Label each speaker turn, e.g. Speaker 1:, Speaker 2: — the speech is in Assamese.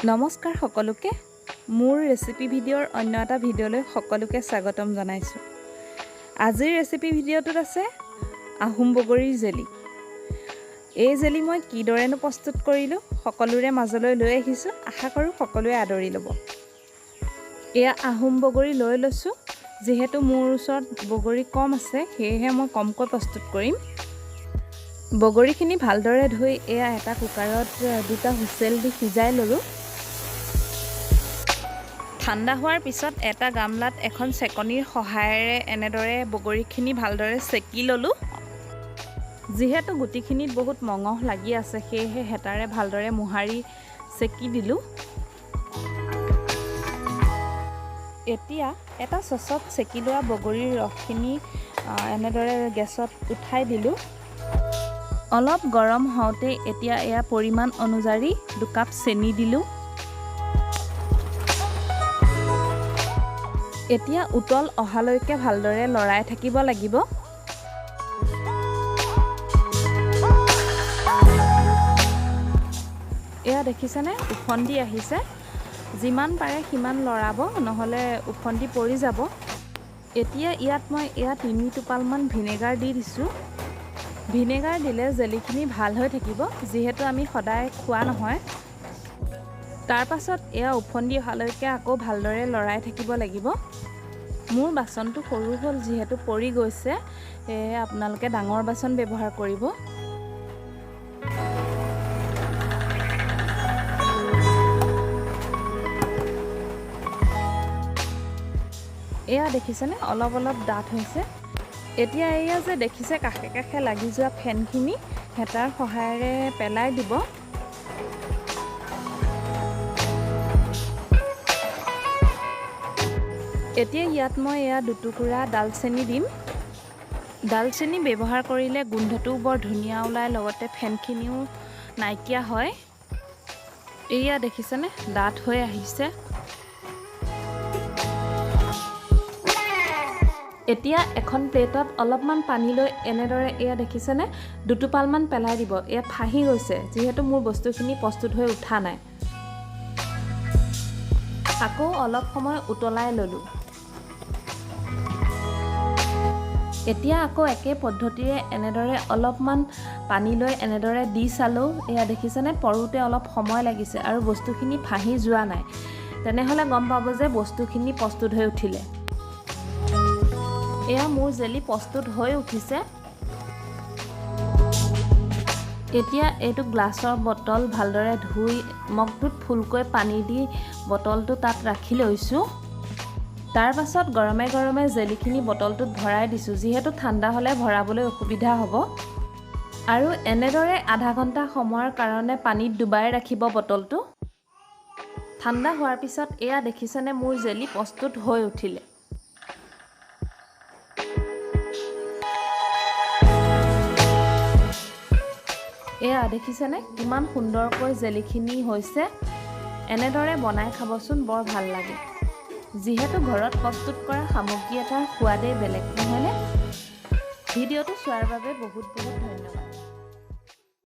Speaker 1: নমস্কাৰ সকলোকে মোৰ ৰেচিপি ভিডিঅ'ৰ অন্য এটা ভিডিঅ'লৈ সকলোকে স্বাগতম জনাইছোঁ। আজিৰ ৰেচিপি ভিডিঅ'টোত আছে আহোম বগৰীৰ জেলি। এই জেলি মই কিদৰেনো প্ৰস্তুত কৰিলোঁ সকলোৰে মাজলৈ লৈ আহিছোঁ। আশা কৰোঁ সকলোৱে আদৰি ল'ব। এয়া আহোম বগৰী লৈ লৈছোঁ। যিহেতু মোৰ ওচৰত বগৰী কম আছে সেয়েহে মই কমকৈ প্ৰস্তুত কৰিম। বগৰীখিনি ভালদৰে ধুই এয়া এটা কুকাৰত দুটা হুইচেল দি সিজাই ল'লোঁ। ঠাণ্ডা হোৱাৰ পিছত এটা গামলাত এখন চেকনিৰ সহায়েৰে এনেদৰে বগৰীখিনি ভালদৰে চেকি ল'লোঁ। যিহেতু গুটিখিনিত বহুত মঙহ লাগি আছে সেয়েহে হেতাৰে ভালদৰে মোহাৰি চেকি দিলোঁ। এতিয়া এটা চচত চেকি লোৱা বগৰীৰ ৰসখিনি এনেদৰে গেছত উঠাই দিলোঁ। অলপ গৰম হওঁতে এতিয়া এয়া পৰিমাণ অনুযায়ী 2 কাপ চেনি দিলোঁ। এতিয়া উতল অহালৈকে ভালদৰে লৰাই থাকিব লাগিব। এয়া দেখিছেনে উফন্দি আহিছে। যিমান পাৰে সিমান লৰাব নহ'লে উফন্দি পৰি যাব। এতিয়া ইয়াত মই 3 টোপালমান ভিনেগাৰ দি দিছোঁ। ভিনেগাৰ দিলে জেলিখিনি ভাল হৈ থাকিব যিহেতু আমি সদায় খোৱা নহয়। তাৰ পাছত এয়া উফন্দি অহালৈকে আকৌ ভালদৰে লৰাই থাকিব লাগিব। মোৰ বাচনটো সৰু হ'ল যিহেতু পৰি গৈছে সেয়ে আপোনালোকে ডাঙৰ বাচন ব্যৱহাৰ কৰিব। এয়া দেখিছেনে অলপ অলপ ডাঠ হৈছে। এতিয়া এয়া যে দেখিছে কাষে কাষে লাগি যোৱা ফেনখিনি হেতাৰ সহায়েৰে পেলাই দিব। এতিয়া ইয়াত মই 2 টুকুৰা ডালচেনি দিম। ডালচেনি ব্যৱহাৰ কৰিলে গোন্ধটোও বৰ ধুনীয়া ওলায়, লগতে ফেনখিনিও নাইকিয়া হয়। এয়া দেখিছেনে ডাঠ হৈ আহিছে। এতিয়া এখন প্লেটত অলপমান পানী লৈ এনেদৰে এয়া দেখিছেনে 2 টোপালমান পেলাই দিব। এয়া ফাহি গৈছে যিহেতু মোৰ বস্তুখিনি প্ৰস্তুত হৈ উঠা নাই। আকৌ অলপ সময় উতলাই ল'লোঁ। এতিয়া আকৌ একে পদ্ধতিৰে এনেদৰে অলপমান পানী লৈ এনেদৰে দি চালোঁ। এয়া দেখিছেনে পৰোতে অলপ সময় লাগিছে আৰু বস্তুখিনি ফাহি যোৱা নাই। তেনেহ'লে গম পাব যে বস্তুখিনি প্ৰস্তুত হৈ উঠিলে। এয়া মোৰ জেলি প্ৰস্তুত হৈ উঠিছে। এতিয়া এইটো গ্লাছৰ বটল ভালদৰে ধুই মগটোত ফুলকৈ পানী দি বটলটো তাত ৰাখি লৈছোঁ। তাৰ পাছত গৰমে গৰমে জেলিখিনি বটলটোত ভৰাই দিছোঁ যিহেতু ঠাণ্ডা হ'লে ভৰাবলৈ অসুবিধা হ'ব। আৰু এনেদৰে আধা ঘণ্টা সময়ৰ কাৰণে পানীত ডুবাই ৰাখিব বটলটো। ঠাণ্ডা হোৱাৰ পিছত এয়া দেখিছেনে মোৰ জেলি প্ৰস্তুত হৈ উঠিলে। এয়া দেখিছেনে কিমান সুন্দৰকৈ জেলিখিনি হৈছে। এনেদৰে বনাই খাবচোন বৰ ভাল লাগে। যিহেতু ঘৰত প্ৰস্তুত কৰা সামগ্ৰী এটাৰ সোৱাদেই বেলেগ নহয়নে? ভিডিঅ'টো চোৱাৰ বাবে বহুত ধন্যবাদ।